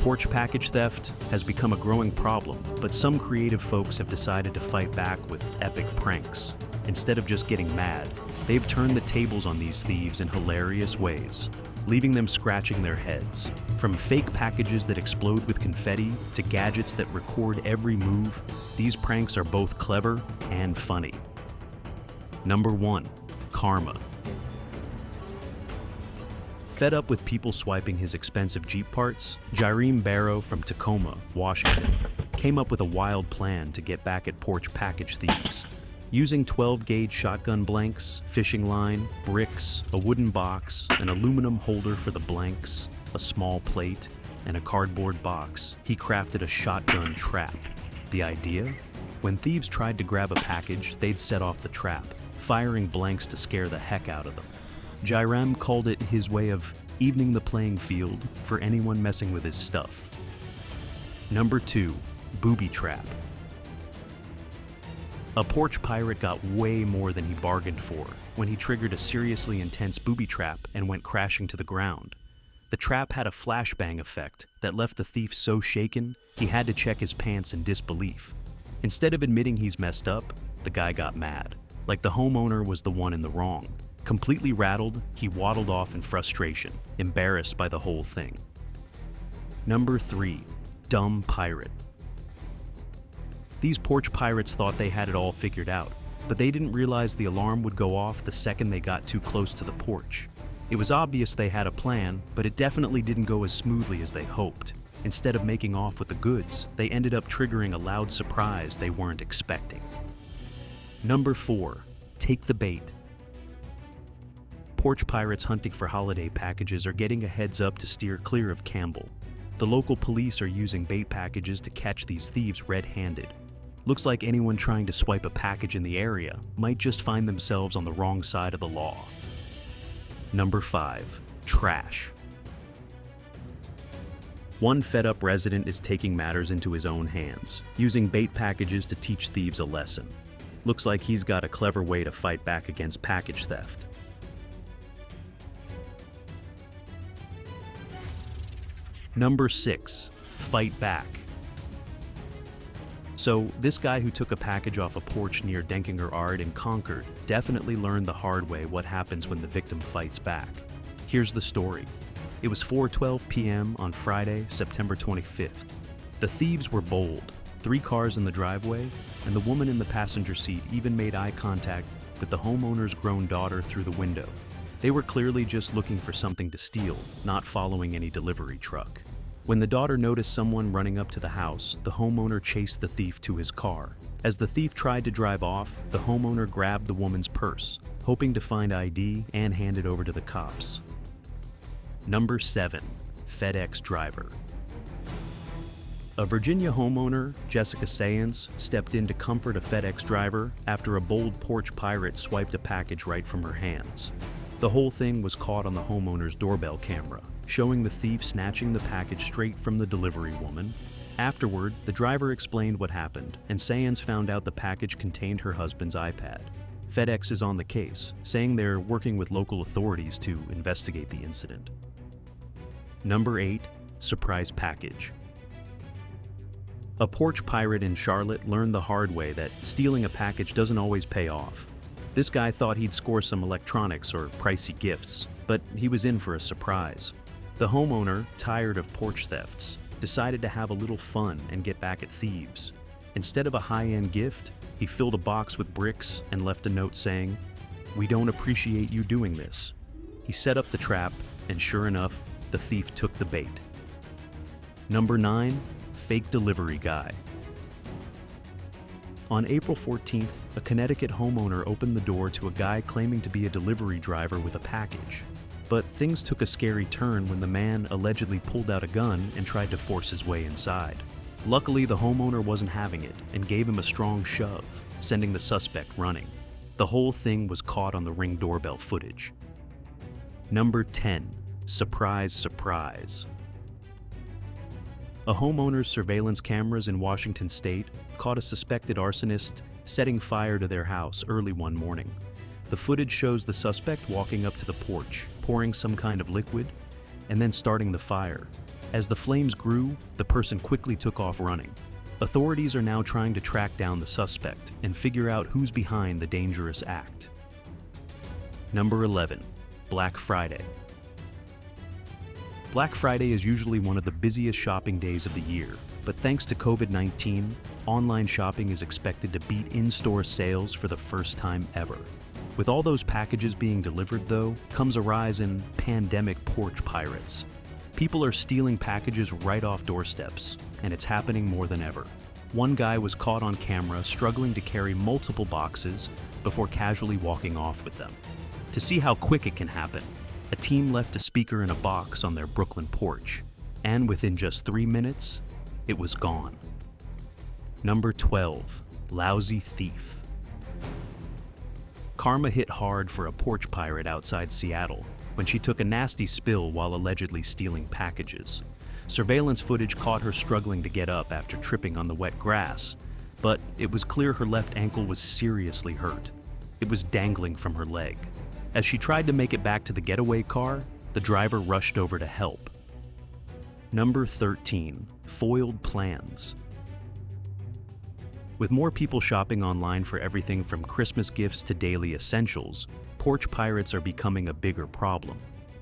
Porch package theft has become a growing problem, but some creative folks have decided to fight back with epic pranks. Instead of just getting mad, they've turned the tables on these thieves in hilarious ways, leaving them scratching their heads. From fake packages that explode with confetti to gadgets that record every move, these pranks are both clever and funny. Number 1. Karma. Fed up with people swiping his expensive Jeep parts, Jareem Barrow from Tacoma, Washington, came up with a wild plan to get back at Porch package thieves. Using 12-gauge shotgun blanks, fishing line, bricks, a wooden box, an aluminum holder for the blanks, a small plate, and a cardboard box, he crafted a shotgun trap. The idea? When thieves tried to grab a package, they'd set off the trap, firing blanks to scare the heck out of them. Jareem called it his way of evening the playing field for anyone messing with his stuff. Number 2. Booby trap. A porch pirate got way more than he bargained for when he triggered a seriously intense booby trap and went crashing to the ground. The trap had a flashbang effect that left the thief so shaken he had to check his pants in disbelief. Instead of admitting he's messed up, the guy got mad, like the homeowner was the one in the wrong. Completely rattled, he waddled off in frustration, embarrassed by the whole thing. Number 3. Dumb pirate. These porch pirates thought they had it all figured out, but they didn't realize the alarm would go off the second they got too close to the porch. It was obvious they had a plan, but it definitely didn't go as smoothly as they hoped. Instead of making off with the goods, they ended up triggering a loud surprise they weren't expecting. Number 4. Take the bait. Porch pirates hunting for holiday packages are getting a heads up to steer clear of Campbell. The local police are using bait packages to catch these thieves red-handed. Looks like anyone trying to swipe a package in the area might just find themselves on the wrong side of the law. Number 5. Trash. One fed-up resident is taking matters into his own hands, using bait packages to teach thieves a lesson. Looks like he's got a clever way to fight back against package theft. Number 6. Fight back. So, this guy who took a package off a porch near Denkinger Ard in Concord definitely learned the hard way what happens when the victim fights back. Here's the story. It was 4:12 p.m. on Friday, September 25th. The thieves were bold. 3 cars in the driveway, and the woman in the passenger seat even made eye contact with the homeowner's grown daughter through the window. They were clearly just looking for something to steal, not following any delivery truck. When the daughter noticed someone running up to the house, the homeowner chased the thief to his car. As the thief tried to drive off, the homeowner grabbed the woman's purse, hoping to find ID and hand it over to the cops. Number 7. FedEx driver. A Virginia homeowner, Jessica Sayans, stepped in to comfort a FedEx driver after a bold porch pirate swiped a package right from her hands. The whole thing was caught on the homeowner's doorbell camera, showing the thief snatching the package straight from the delivery woman. Afterward, the driver explained what happened, and Sayans found out the package contained her husband's iPad. FedEx is on the case, saying they're working with local authorities to investigate the incident. Number 8. Surprise package. A porch pirate in Charlotte learned the hard way that stealing a package doesn't always pay off. This guy thought he'd score some electronics or pricey gifts, but he was in for a surprise. The homeowner, tired of porch thefts, decided to have a little fun and get back at thieves. Instead of a high-end gift, he filled a box with bricks and left a note saying, "We don't appreciate you doing this." He set up the trap, and sure enough, the thief took the bait. Number 9. Fake delivery guy. On April 14th, a Connecticut homeowner opened the door to a guy claiming to be a delivery driver with a package. But things took a scary turn when the man allegedly pulled out a gun and tried to force his way inside. Luckily, the homeowner wasn't having it and gave him a strong shove, sending the suspect running. The whole thing was caught on the Ring doorbell footage. Number 10. Surprise, surprise. A homeowner's surveillance cameras in Washington state caught a suspected arsonist setting fire to their house early one morning. The footage shows the suspect walking up to the porch, pouring some kind of liquid, and then starting the fire. As the flames grew, the person quickly took off running. Authorities are now trying to track down the suspect and figure out who's behind the dangerous act. Number 11. Black Friday. Black Friday is usually one of the busiest shopping days of the year, but thanks to COVID-19, online shopping is expected to beat in-store sales for the first time ever. With all those packages being delivered, though, comes a rise in pandemic porch pirates. People are stealing packages right off doorsteps, and it's happening more than ever. One guy was caught on camera struggling to carry multiple boxes before casually walking off with them. To see how quick it can happen, a team left a speaker in a box on their Brooklyn porch, and within just 3 minutes, it was gone. Number 12. Lousy Thief. Karma hit hard for a porch pirate outside Seattle when she took a nasty spill while allegedly stealing packages. Surveillance footage caught her struggling to get up after tripping on the wet grass, but it was clear her left ankle was seriously hurt. It was dangling from her leg. As she tried to make it back to the getaway car, the driver rushed over to help. Number 13. Foiled plans. With more people shopping online for everything from Christmas gifts to daily essentials, porch pirates are becoming a bigger problem.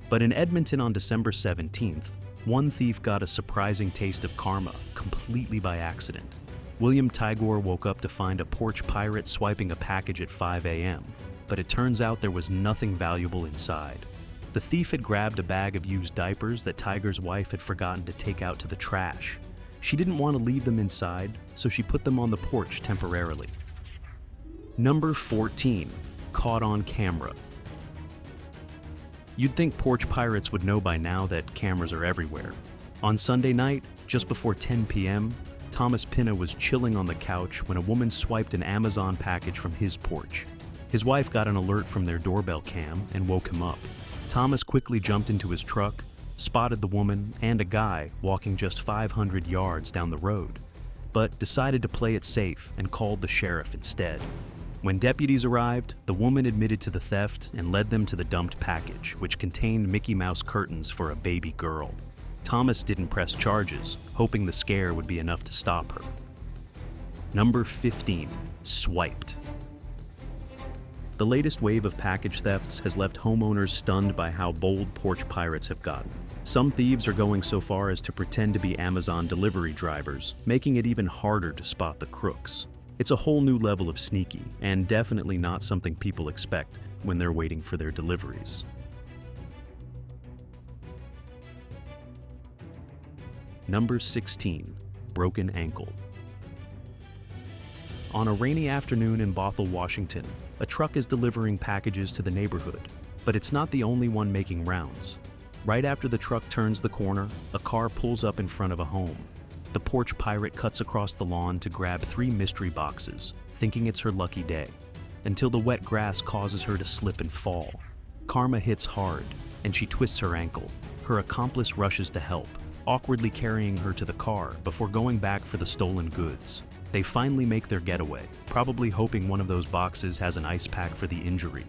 But in Edmonton on December 17th, one thief got a surprising taste of karma completely by accident. William Tigor woke up to find a porch pirate swiping a package at 5 a.m., but it turns out there was nothing valuable inside. The thief had grabbed a bag of used diapers that Tiger's wife had forgotten to take out to the trash. She didn't want to leave them inside, so she put them on the porch temporarily. Number 14. Caught on camera. You'd think porch pirates would know by now that cameras are everywhere. On Sunday night, just before 10 p.m., Thomas Pinna was chilling on the couch when a woman swiped an Amazon package from his porch. His wife got an alert from their doorbell cam and woke him up. Thomas quickly jumped into his truck, spotted the woman and a guy walking just 500 yards down the road, but decided to play it safe and called the sheriff instead. When deputies arrived, the woman admitted to the theft and led them to the dumped package, which contained Mickey Mouse curtains for a baby girl. Thomas didn't press charges, hoping the scare would be enough to stop her. Number 15. Swiped. The latest wave of package thefts has left homeowners stunned by how bold porch pirates have gotten. Some thieves are going so far as to pretend to be Amazon delivery drivers, making it even harder to spot the crooks. It's a whole new level of sneaky, and definitely not something people expect when they're waiting for their deliveries. Number 16. Broken ankle. On a rainy afternoon in Bothell, Washington, a truck is delivering packages to the neighborhood, but it's not the only one making rounds. Right after the truck turns the corner, a car pulls up in front of a home. The porch pirate cuts across the lawn to grab 3 mystery boxes, thinking it's her lucky day, until the wet grass causes her to slip and fall. Karma hits hard, and she twists her ankle. Her accomplice rushes to help, awkwardly carrying her to the car before going back for the stolen goods. They finally make their getaway, probably hoping one of those boxes has an ice pack for the injury.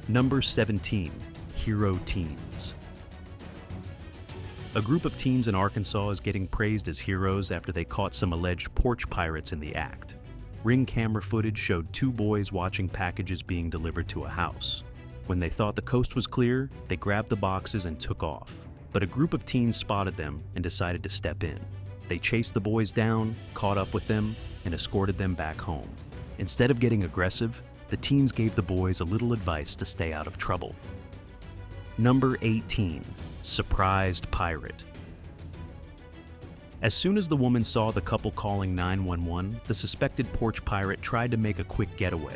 Number 17. Hero teens. A group of teens in Arkansas is getting praised as heroes after they caught some alleged porch pirates in the act. Ring camera footage showed 2 boys watching packages being delivered to a house. When they thought the coast was clear, they grabbed the boxes and took off. But a group of teens spotted them and decided to step in. They chased the boys down, caught up with them, and escorted them back home. Instead of getting aggressive, the teens gave the boys a little advice to stay out of trouble. Number 18. Surprised pirate. As soon as the woman saw the couple calling 911, the suspected porch pirate tried to make a quick getaway.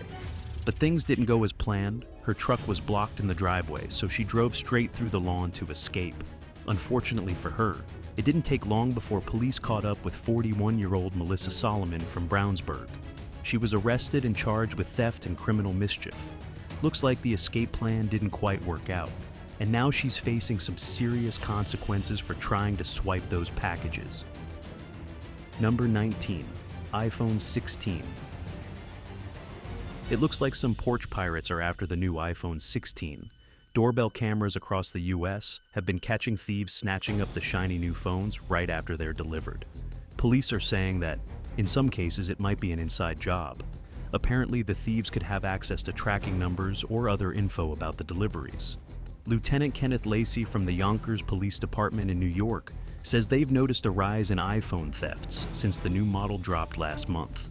But things didn't go as planned. Her truck was blocked in the driveway, so she drove straight through the lawn to escape. Unfortunately for her, it didn't take long before police caught up with 41-year-old Melissa Solomon from Brownsburg. She was arrested and charged with theft and criminal mischief. Looks like the escape plan didn't quite work out, and now she's facing some serious consequences for trying to swipe those packages. Number 19. iPhone 16. It looks like some porch pirates are after the new iPhone 16. Doorbell cameras across the US have been catching thieves snatching up the shiny new phones right after they're delivered. Police are saying that, in some cases, it might be an inside job. Apparently, the thieves could have access to tracking numbers or other info about the deliveries. Lieutenant Kenneth Lacey from the Yonkers Police Department in New York says they've noticed a rise in iPhone thefts since the new model dropped last month.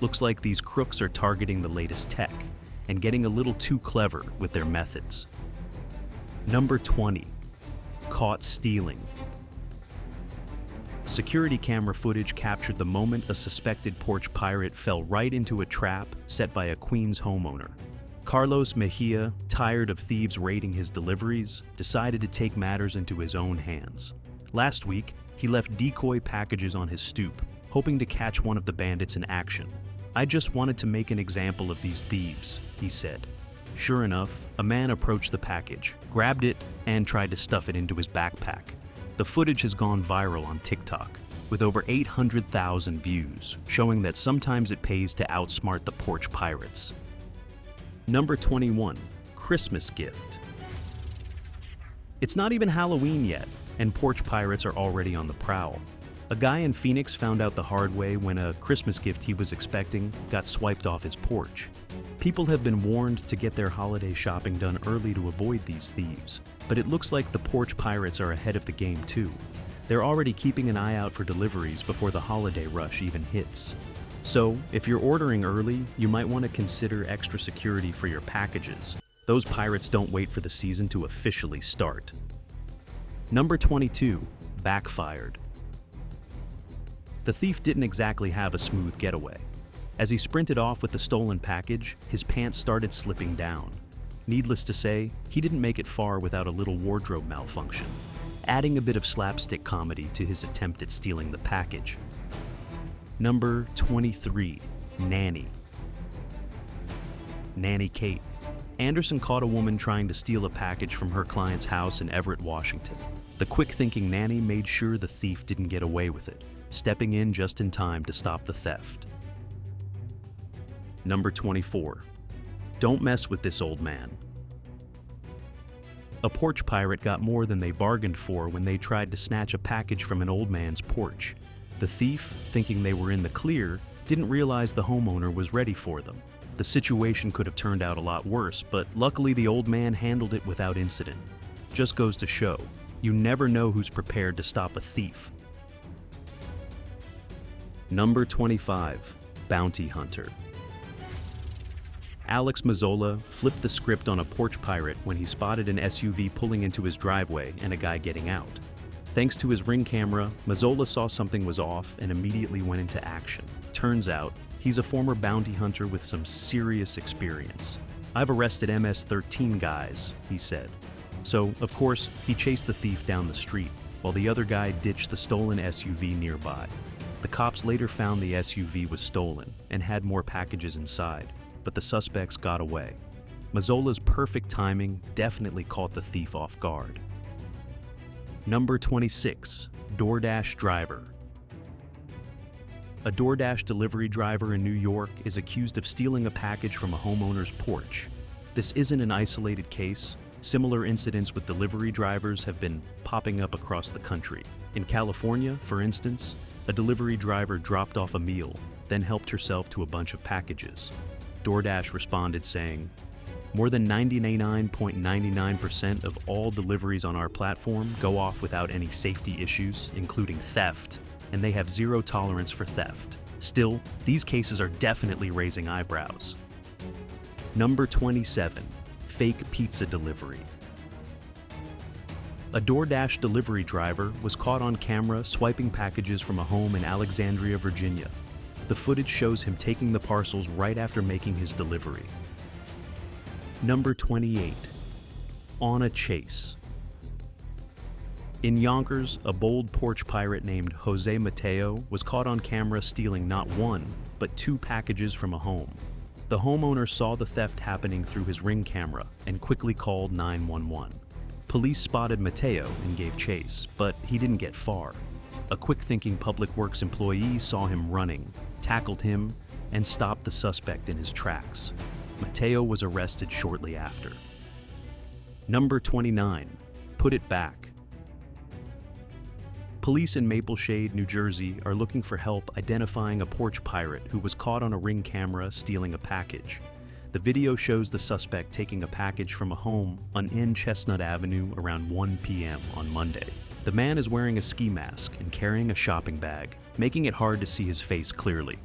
Looks like these crooks are targeting the latest tech and getting a little too clever with their methods. Number 20. Caught stealing. Security camera footage captured the moment a suspected porch pirate fell right into a trap set by a Queens homeowner. Carlos Mejia, tired of thieves raiding his deliveries, decided to take matters into his own hands. Last week, he left decoy packages on his stoop, hoping to catch one of the bandits in action. "I just wanted to make an example of these thieves," he said. Sure enough, a man approached the package, grabbed it, and tried to stuff it into his backpack. The footage has gone viral on TikTok, with over 800,000 views, showing that sometimes it pays to outsmart the porch pirates. Number 21. Christmas gift. It's not even Halloween yet, and porch pirates are already on the prowl. A guy in Phoenix found out the hard way when a Christmas gift he was expecting got swiped off his porch. People have been warned to get their holiday shopping done early to avoid these thieves, but it looks like the porch pirates are ahead of the game too. They're already keeping an eye out for deliveries before the holiday rush even hits. So, if you're ordering early, you might want to consider extra security for your packages. Those pirates don't wait for the season to officially start. Number 22. Backfired. The thief didn't exactly have a smooth getaway. As he sprinted off with the stolen package, his pants started slipping down. Needless to say, he didn't make it far without a little wardrobe malfunction, adding a bit of slapstick comedy to his attempt at stealing the package. Number 23. Nanny. Nanny Kate. Anderson caught a woman trying to steal a package from her client's house in Everett, Washington. The quick-thinking nanny made sure the thief didn't get away with it, stepping in just in time to stop the theft. Number 24. Don't mess with this old man. A porch pirate got more than they bargained for when they tried to snatch a package from an old man's porch. The thief, thinking they were in the clear, didn't realize the homeowner was ready for them. The situation could have turned out a lot worse, but luckily the old man handled it without incident. Just goes to show, you never know who's prepared to stop a thief. Number 25. Bounty Hunter. Alex Mazzola flipped the script on a porch pirate when he spotted an SUV pulling into his driveway and a guy getting out. Thanks to his Ring camera, Mazzola saw something was off and immediately went into action. Turns out, he's a former bounty hunter with some serious experience. "I've arrested MS-13 guys," he said. So, of course, he chased the thief down the street, while the other guy ditched the stolen SUV nearby. The cops later found the SUV was stolen and had more packages inside, but the suspects got away. Mazzola's perfect timing definitely caught the thief off guard. Number 26. DoorDash driver. A DoorDash delivery driver in New York is accused of stealing a package from a homeowner's porch. This isn't an isolated case. Similar incidents with delivery drivers have been popping up across the country. In California, for instance, a delivery driver dropped off a meal, then helped herself to a bunch of packages. DoorDash responded saying, "More than 99.99% of all deliveries on our platform go off without any safety issues, including theft, and they have zero tolerance for theft. Still, these cases are definitely raising eyebrows." Number 27. Fake pizza delivery. A DoorDash delivery driver was caught on camera swiping packages from a home in Alexandria, Virginia. The footage shows him taking the parcels right after making his delivery. Number 28. On a chase. In Yonkers, a bold porch pirate named Jose Mateo was caught on camera stealing not one, but 2 packages from a home. The homeowner saw the theft happening through his Ring camera and quickly called 911. Police spotted Mateo and gave chase, but he didn't get far. A quick-thinking public works employee saw him running, tackled him, and stopped the suspect in his tracks. Mateo was arrested shortly after. Number 29. Put it back. Police in Mapleshade, New Jersey are looking for help identifying a porch pirate who was caught on a Ring camera stealing a package. The video shows the suspect taking a package from a home on N Chestnut Avenue around 1 p.m. on Monday. The man is wearing a ski mask and carrying a shopping bag, making it hard to see his face clearly.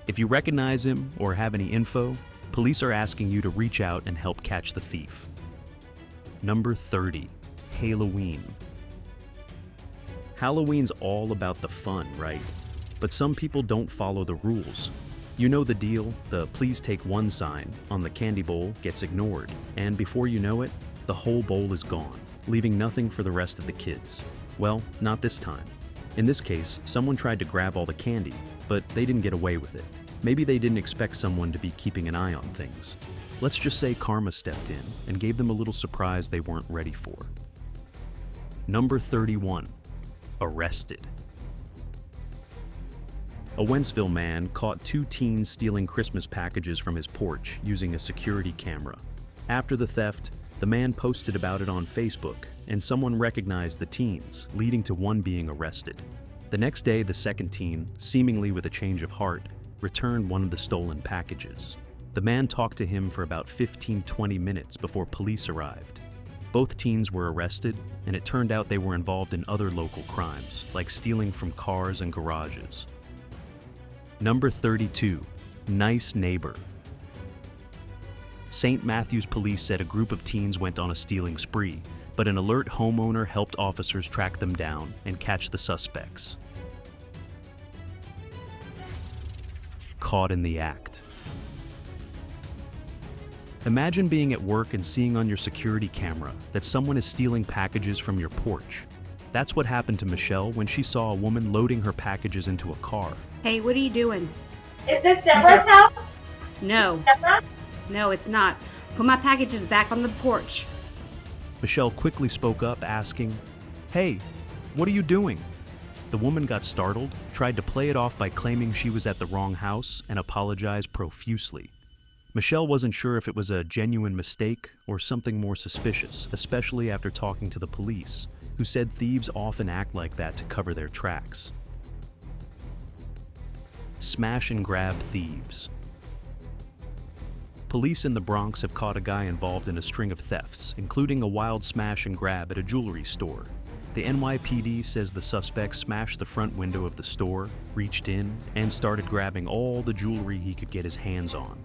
If you recognize him or have any info, police are asking you to reach out and help catch the thief. Number 30. Halloween. Halloween's all about the fun, right? But some people don't follow the rules. You know the deal, the please take one sign on the candy bowl gets ignored, and before you know it, the whole bowl is gone, leaving nothing for the rest of the kids. Well, not this time. In this case, someone tried to grab all the candy, but they didn't get away with it. Maybe they didn't expect someone to be keeping an eye on things. Let's just say karma stepped in and gave them a little surprise they weren't ready for. Number 31. Arrested. A Wentzville man caught 2 teens stealing Christmas packages from his porch using a security camera. After the theft, the man posted about it on Facebook, and someone recognized the teens, leading to one being arrested. The next day, the second teen, seemingly with a change of heart, returned one of the stolen packages. The man talked to him for about 15-20 minutes before police arrived. Both teens were arrested, and it turned out they were involved in other local crimes, like stealing from cars and garages. Number 32. Nice neighbor. St. Matthews police said a group of teens went on a stealing spree, but an alert homeowner helped officers track them down and catch the suspects. Caught in the act. Imagine being at work and seeing on your security camera that someone is stealing packages from your porch. That's what happened to Michelle when she saw a woman loading her packages into a car. Hey, what are you doing? Is this Deborah's house? No. Deborah? No, it's not. Put my packages back on the porch. Michelle quickly spoke up, asking, "Hey, what are you doing?" The woman got startled, tried to play it off by claiming she was at the wrong house, and apologized profusely. Michelle wasn't sure if it was a genuine mistake or something more suspicious, especially after talking to the police, who said thieves often act like that to cover their tracks. Smash and grab thieves. Police in the Bronx have caught a guy involved in a string of thefts, including a wild smash and grab at a jewelry store. The NYPD says the suspect smashed the front window of the store, reached in, and started grabbing all the jewelry he could get his hands on.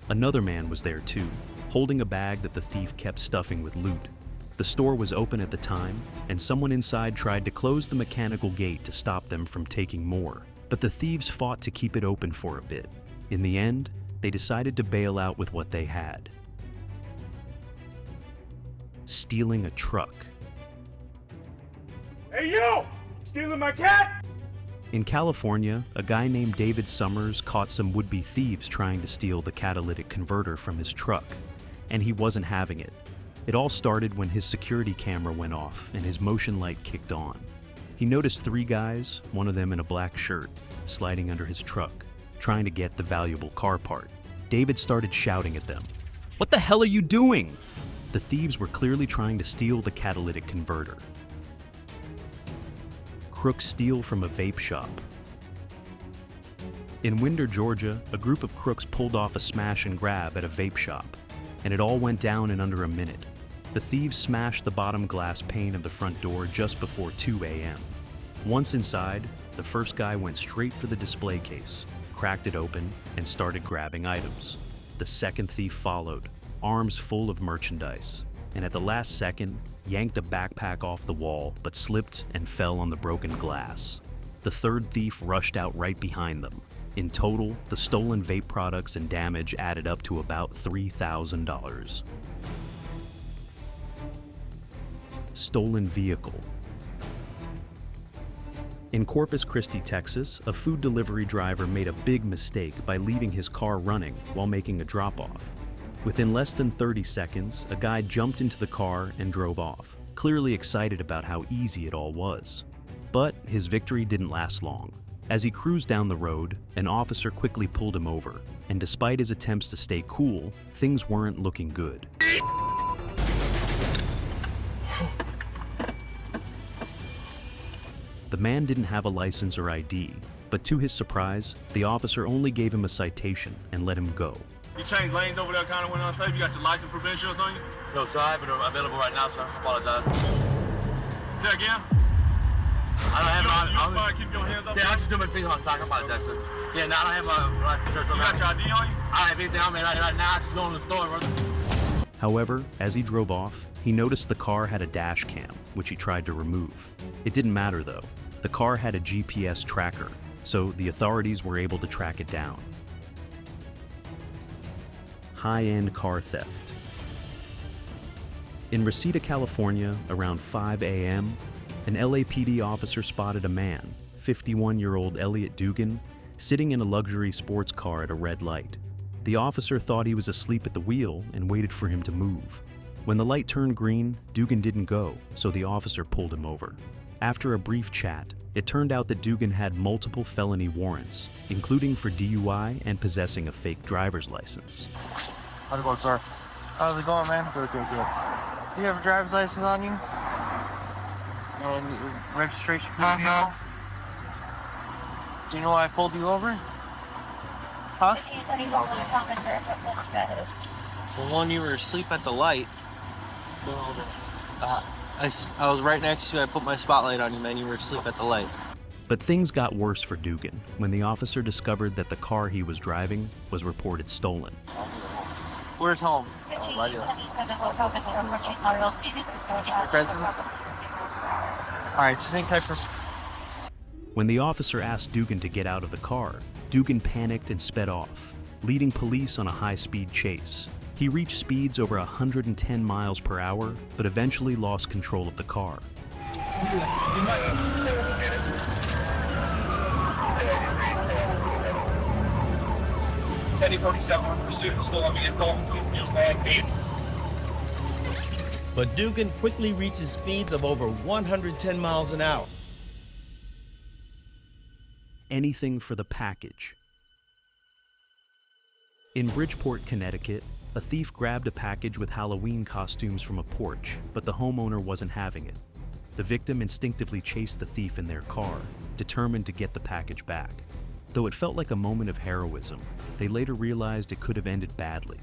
Another man was there too, holding a bag that the thief kept stuffing with loot. The store was open at the time, and someone inside tried to close the mechanical gate to stop them from taking more. But the thieves fought to keep it open for a bit. In the end, they decided to bail out with what they had. Stealing a truck. Hey you! Stealing my cat? In California, a guy named David Summers caught some would-be thieves trying to steal the catalytic converter from his truck, and he wasn't having it. It all started when his security camera went off and his motion light kicked on. He noticed 3 guys, one of them in a black shirt, sliding under his truck, trying to get the valuable car part. David started shouting at them, "What the hell are you doing?" The thieves were clearly trying to steal the catalytic converter. Crooks steal from a vape shop. In Winder, Georgia, a group of crooks pulled off a smash and grab at a vape shop, and it all went down in under a minute. The thieves smashed the bottom glass pane of the front door just before 2 a.m. Once inside, the first guy went straight for the display case, cracked it open, and started grabbing items. The second thief followed, arms full of merchandise, and at the last second, yanked a backpack off the wall but slipped and fell on the broken glass. The third thief rushed out right behind them. In total, the stolen vape products and damage added up to about $3,000. Stolen vehicle. In Corpus Christi, Texas, a food delivery driver made a big mistake by leaving his car running while making a drop-off. Within less than 30 seconds, a guy jumped into the car and drove off, clearly excited about how easy it all was. But his victory didn't last long. As he cruised down the road, an officer quickly pulled him over, and despite his attempts to stay cool, things weren't looking good. The man didn't have a license or ID, but to his surprise, the officer only gave him a citation and let him go. You changed lanes over there, kind of went unsafe. You got your license provisionals on you? No, sir, I have it available right now, sir. I apologize. Say again? I don't have it. You fine, keep your hands up. Yeah, I just do my thing on stock. I apologize, sir. Yeah, no, I don't have my license. You got your ID on you? I have anything on me right now. I just go in the store, brother. However, as he drove off, he noticed the car had a dash cam, which he tried to remove. It didn't matter though. The car had a GPS tracker, so the authorities were able to track it down. High-end car theft. In Reseda, California, around 5 a.m., an LAPD officer spotted a man, 51-year-old Elliot Dugan, sitting in a luxury sports car at a red light. The officer thought he was asleep at the wheel and waited for him to move. When the light turned green, Dugan didn't go, so the officer pulled him over. After a brief chat, it turned out that Dugan had multiple felony warrants, including for DUI and possessing a fake driver's license. How's it going, sir? How's it going, man? Good. Do you have a driver's license on you? And registration for the vehicle? Do you know why I pulled you over? Huh? Well, when you were asleep at the light, I was right next to you. I put my spotlight on you, man. You were asleep at the light. But things got worse for Dugan when the officer discovered that the car he was driving was reported stolen. Where's home? Right here. Friends? All right, just hang tight for... When the officer asked Dugan to get out of the car, Dugan panicked and sped off, leading police on a high-speed chase. He reached speeds over 110 miles per hour, but eventually lost control of the car. 1047 pursuit of stolen vehicle. It's man 8. But Dugan quickly reaches speeds of over 110 miles an hour. Anything for the package. In Bridgeport, Connecticut, a thief grabbed a package with Halloween costumes from a porch, but the homeowner wasn't having it. The victim instinctively chased the thief in their car, determined to get the package back. Though it felt like a moment of heroism, they later realized it could have ended badly.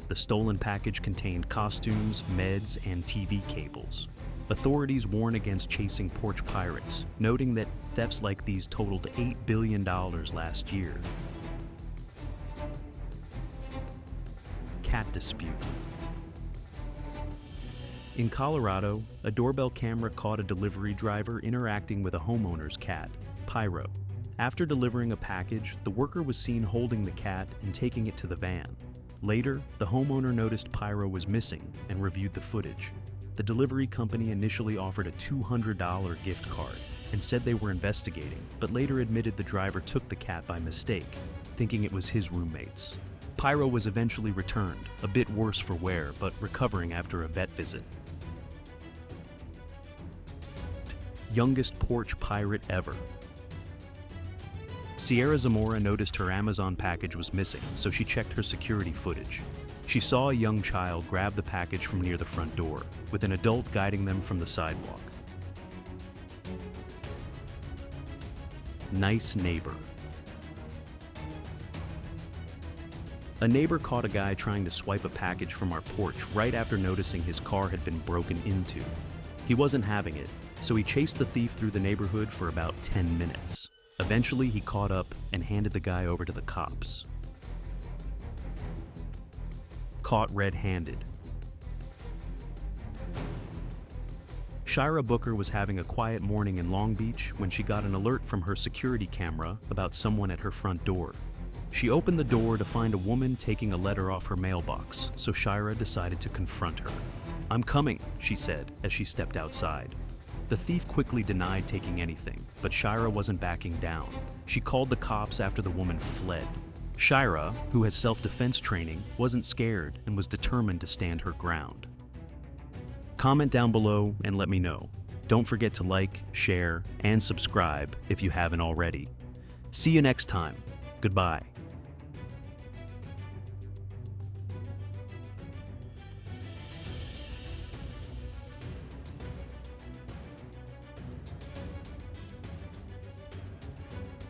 The stolen package contained costumes, meds, and TV cables. Authorities warn against chasing porch pirates, noting that thefts like these totaled $8 billion last year. Cat dispute. In Colorado, a doorbell camera caught a delivery driver interacting with a homeowner's cat, Pyro. After delivering a package, the worker was seen holding the cat and taking it to the van. Later, the homeowner noticed Pyro was missing and reviewed the footage. The delivery company initially offered a $200 gift card and said they were investigating, but later admitted the driver took the cat by mistake, thinking it was his roommate's. Pyro was eventually returned, a bit worse for wear, but recovering after a vet visit. Youngest porch pirate ever. Sierra Zamora noticed her Amazon package was missing, so she checked her security footage. She saw a young child grab the package from near the front door, with an adult guiding them from the sidewalk. Nice neighbor. A neighbor caught a guy trying to swipe a package from our porch right after noticing his car had been broken into. He wasn't having it, so he chased the thief through the neighborhood for about 10 minutes. Eventually, he caught up and handed the guy over to the cops. Caught red-handed. Shira Booker was having a quiet morning in Long Beach when she got an alert from her security camera about someone at her front door. She opened the door to find a woman taking a letter off her mailbox, so Shira decided to confront her. "I'm coming," she said as she stepped outside. The thief quickly denied taking anything, but Shira wasn't backing down. She called the cops after the woman fled. Shira, who has self-defense training, wasn't scared and was determined to stand her ground. Comment down below and let me know. Don't forget to like, share, and subscribe if you haven't already. See you next time. Goodbye.